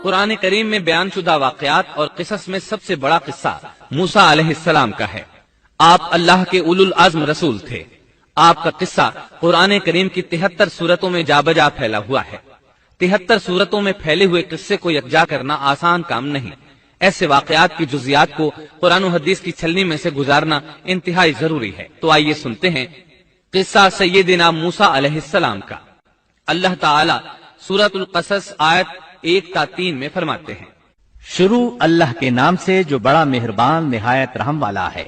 قرآن کریم میں بیان شدہ واقعات اور قصص میں سب سے بڑا قصہ موسیٰ علیہ السلام کا ہے۔ آپ اللہ کے اولو العزم رسول تھے۔ آپ کا قصہ قرآن کریم کی 73 سورتوں میں جا بجا پھیلا ہوا ہے۔ 73 سورتوں میں پھیلے ہوئے قصے کو یکجا کرنا آسان کام نہیں۔ ایسے واقعات کی جزیات کو قرآن و حدیث کی چھلنی میں سے گزارنا انتہائی ضروری ہے۔ تو آئیے سنتے ہیں قصہ سیدنا موسیٰ علیہ السلام کا۔ اللہ تعالی سورۃ القصص آیت 1-3 میں فرماتے ہیں، شروع اللہ کے نام سے جو بڑا مہربان نہایت رحم والا ہے۔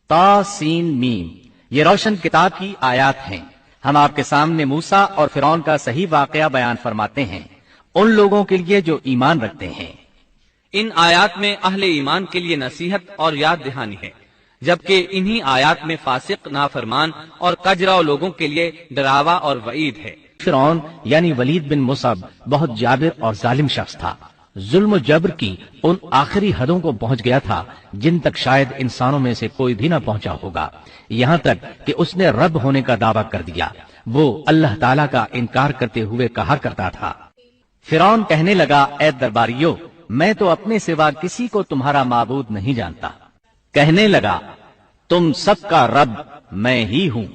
تا سین میم، یہ روشن کتاب کی آیات ہیں۔ ہم آپ کے سامنے موسیٰ اور فرعون کا صحیح واقعہ بیان فرماتے ہیں ان لوگوں کے لیے جو ایمان رکھتے ہیں۔ ان آیات میں اہل ایمان کے لیے نصیحت اور یاد دہانی ہے، جبکہ انہی آیات میں فاسق، نافرمان اور کجراؤ لوگوں کے لیے ڈراوا اور وعید ہے۔ فرعون یعنی ولید بن مصعب بہت جابر اور ظالم شخص تھا۔ ظلم و جبر کی ان آخری حدوں کو پہنچ گیا تھا جن تک شاید انسانوں میں سے کوئی بھی نہ پہنچا ہوگا، یہاں تک کہ اس نے رب ہونے کا دعویٰ کر دیا۔ وہ اللہ تعالیٰ کا انکار کرتے ہوئے کہا کرتا تھا۔ فرعون کہنے لگا، اے درباریوں، میں تو اپنے سوا کسی کو تمہارا معبود نہیں جانتا۔ کہنے لگا، تم سب کا رب میں ہی ہوں۔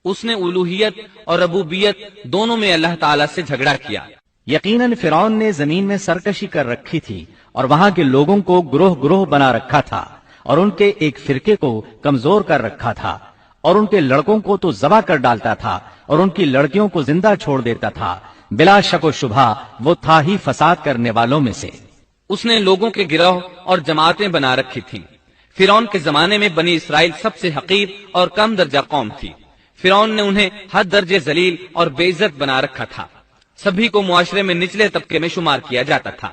اس نے الوہیت اور ربوبیت دونوں میں اللہ تعالیٰ سے جھگڑا کیا۔ یقیناً فرعون نے زمین میں سرکشی کر رکھی تھی اور وہاں کے لوگوں کو گروہ گروہ بنا رکھا تھا اور ان کے ایک فرقے کو کمزور کر رکھا تھا، اور ان کے لڑکوں کو تو ذبح کر ڈالتا تھا اور ان کی لڑکیوں کو زندہ چھوڑ دیتا تھا۔ بلا شک و شبہ وہ تھا ہی فساد کرنے والوں میں سے۔ اس نے لوگوں کے گروہ اور جماعتیں بنا رکھی تھیں۔ فرعون کے زمانے میں بنی اسرائیل سب سے حقیر اور کم درجہ قوم تھی۔ فرعون نے انہیں حد درجے ذلیل اور بے عزت بنا رکھا تھا۔ سبھی کو معاشرے میں نچلے طبقے میں شمار کیا جاتا تھا،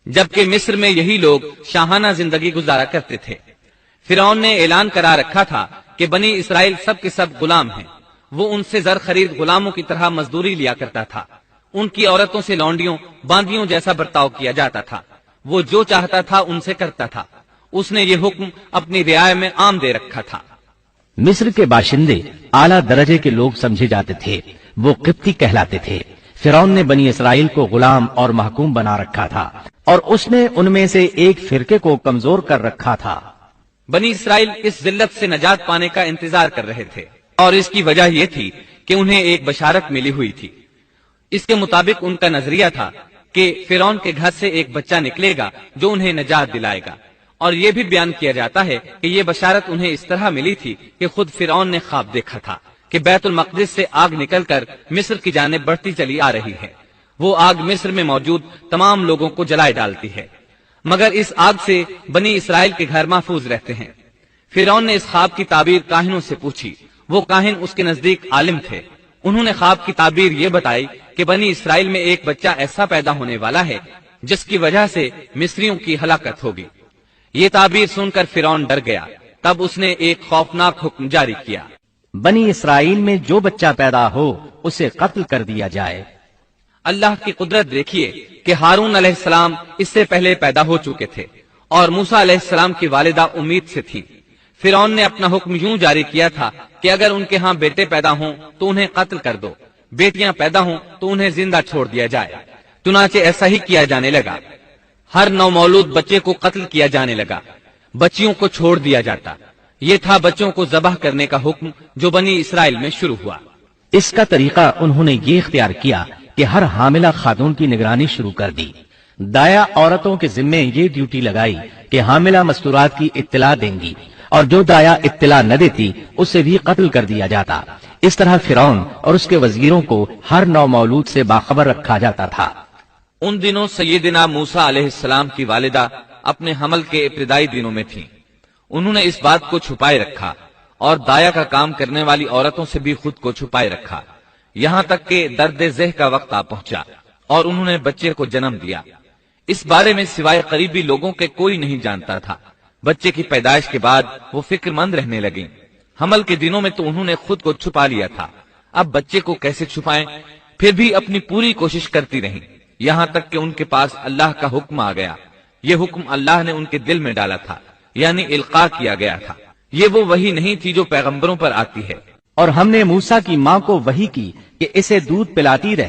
جبکہ مصر میں یہی لوگ شاہانہ زندگی گزارا کرتے تھے۔ فرعون نے اعلان کرا رکھا تھا کہ بنی اسرائیل سب کے سب غلام ہیں۔ وہ ان سے زر خرید غلاموں کی طرح مزدوری لیا کرتا تھا۔ ان کی عورتوں سے لونڈیوں باندیوں جیسا برتاؤ کیا جاتا تھا۔ وہ جو چاہتا تھا ان سے کرتا تھا۔ اس نے یہ حکم اپنی رعایا میں عام دے رکھا تھا۔ مصر کے باشندے اعلیٰ درجے کے لوگ سمجھے جاتے تھے، وہ قبطی کہلاتے تھے۔ فرعون نے بنی اسرائیل کو غلام اور محکوم بنا رکھا تھا اور اس نے ان میں سے ایک فرقے کو کمزور کر رکھا تھا۔ بنی اسرائیل اس ذلت سے نجات پانے کا انتظار کر رہے تھے، اور اس کی وجہ یہ تھی کہ انہیں ایک بشارت ملی ہوئی تھی۔ اس کے مطابق ان کا نظریہ تھا کہ فرعون کے گھر سے ایک بچہ نکلے گا جو انہیں نجات دلائے گا، اور یہ بھی بیان کیا جاتا ہے کہ یہ بشارت انہیں اس طرح ملی تھی کہ خود فرعون نے خواب دیکھا تھا کہ بیت المقدس سے آگ نکل کر مصر کی جانب بڑھتی چلی آ رہی ہے۔ وہ آگ مصر میں موجود تمام لوگوں کو جلائے ڈالتی ہے، مگر اس آگ سے بنی اسرائیل کے گھر محفوظ رہتے ہیں۔ فرعون نے اس خواب کی تعبیر کاہنوں سے پوچھی۔ وہ کاہن اس کے نزدیک عالم تھے۔ انہوں نے خواب کی تعبیر یہ بتائی کہ بنی اسرائیل میں ایک بچہ ایسا پیدا ہونے والا ہے جس کی وجہ سے مصریوں کی ہلاکت ہوگی۔ یہ تعبیر سن کر فرعون ڈر گیا۔ تب اس نے ایک خوفناک حکم جاری کیا، بنی اسرائیل میں جو بچہ پیدا ہو اسے قتل کر دیا جائے۔ اللہ کی قدرت دیکھیے کہ ہارون علیہ السلام اس سے پہلے پیدا ہو چکے تھے اور موسیٰ علیہ السلام کی والدہ امید سے تھی۔ فرعون نے اپنا حکم یوں جاری کیا تھا کہ اگر ان کے ہاں بیٹے پیدا ہوں تو انہیں قتل کر دو، بیٹیاں پیدا ہوں تو انہیں زندہ چھوڑ دیا جائے۔ چنانچہ ایسا ہی کیا جانے لگا۔ ہر نو مولود بچے کو قتل کیا جانے لگا، بچیوں کو چھوڑ دیا جاتا۔ یہ تھا بچوں کو ذبح کرنے کا حکم جو بنی اسرائیل میں شروع ہوا۔ اس کا طریقہ انہوں نے یہ اختیار کیا کہ ہر حاملہ خاتون کی نگرانی شروع کر دی۔ دایا عورتوں کے ذمے یہ ڈیوٹی لگائی کہ حاملہ مستورات کی اطلاع دیں گی، اور جو دایا اطلاع نہ دیتی اسے بھی قتل کر دیا جاتا۔ اس طرح فرعون اور اس کے وزیروں کو ہر نو مولود سے باخبر رکھا جاتا تھا۔ ان دنوں سیدنا موسیٰ علیہ السلام کی والدہ اپنے حمل کے ابتدائی دنوں میں تھیں۔ انہوں نے اس بات کو چھپائے رکھا اور دایا کا کام کرنے والی عورتوں سے بھی خود کو چھپائے رکھا، یہاں تک کہ درد ذہ کا وقت آ پہنچا اور انہوں نے بچے کو جنم دیا۔ اس بارے میں سوائے قریبی لوگوں کے کوئی نہیں جانتا تھا۔ بچے کی پیدائش کے بعد وہ فکر مند رہنے لگیں۔ حمل کے دنوں میں تو انہوں نے خود کو چھپا لیا تھا، اب بچے کو کیسے چھپائیں؟ پھر بھی اپنی پوری کوشش کرتی رہیں، یہاں تک کہ ان کے پاس اللہ کا حکم آ گیا۔ یہ حکم اللہ نے ان کے دل میں ڈالا تھا، یعنی القاء کیا گیا تھا۔ یہ وہ وحی نہیں تھی جو پیغمبروں پر آتی ہے۔ اور ہم نے موسیٰ کی ماں کو وحی کی کہ اسے دودھ پلاتی رہ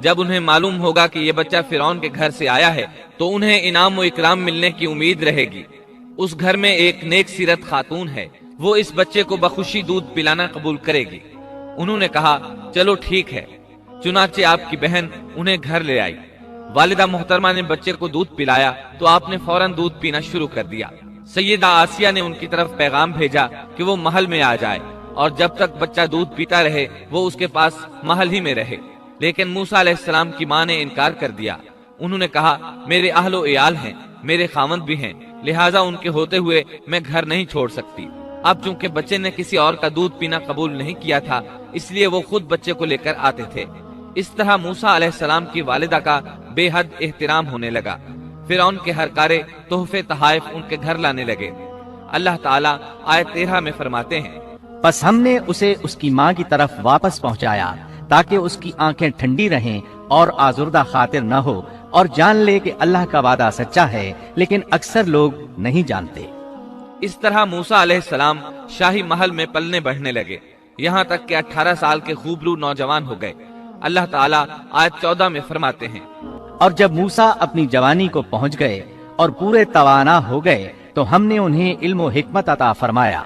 جب انہیں معلوم ہوگا کہ یہ بچہ فرعون کے گھر سے آیا ہے تو انہیں انعام و اکرام ملنے کی امید رہے گی۔ اس گھر میں ایک نیک سیرت خاتون ہے، وہ اس بچے کو بخوشی دودھ پلانا قبول کرے گی۔ انہوں نے کہا چلو ٹھیک ہے۔ چنانچہ آپ کی بہن انہیں گھر لے آئی۔ والدہ محترمہ نے بچے کو دودھ پلایا تو آپ نے فوراً دودھ پینا شروع کر دیا۔ سیدہ آسیہ نے ان کی طرف پیغام بھیجا کہ وہ محل میں آ جائے اور جب تک بچہ دودھ پیتا رہے وہ اس کے پاس محل ہی میں رہے، لیکن موسیٰ علیہ السلام کی ماں نے انکار کر دیا۔ انہوں نے کہا میرے اہل و عیال ہیں، میرے خاوند بھی ہیں، لہٰذا ان کے ہوتے ہوئے میں گھر نہیں چھوڑ سکتی۔ اب چونکہ بچے نے کسی اور کا دودھ پینا قبول نہیں کیا تھا اس لیے وہ خود بچے کو لے کر آتے تھے۔ اس طرح موسیٰ علیہ السلام کی والدہ کا بے حد احترام ہونے لگا۔ فرعون کے ہر کارے تحفے تحائف ان کے گھر لانے لگے۔ اللہ تعالیٰ آیت 13 میں فرماتے ہیں، پس ہم نے اسے اس کی ماں کی طرف واپس پہنچایا تاکہ اس کی آنکھیں ٹھنڈی رہیں اور آزردہ خاطر نہ ہو، اور جان لے کہ اللہ کا وعدہ سچا ہے، لیکن اکثر لوگ نہیں جانتے۔ اس طرح موسیٰ علیہ السلام شاہی محل میں پلنے بڑھنے لگے، یہاں تک کہ 18 سال کے خوبرو نوجوان ہو گئے۔ اللہ تعالیٰ آیت 14 میں فرماتے ہیں، اور جب موسیٰ اپنی جوانی کو پہنچ گئے اور پورے توانا ہو گئے تو ہم نے انہیں علم و حکمت عطا فرمایا۔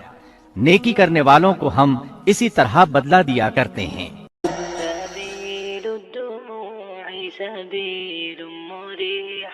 نیکی کرنے والوں کو ہم اسی طرح بدلہ دیا کرتے ہیں۔ سبيل الدموع سبيل مريح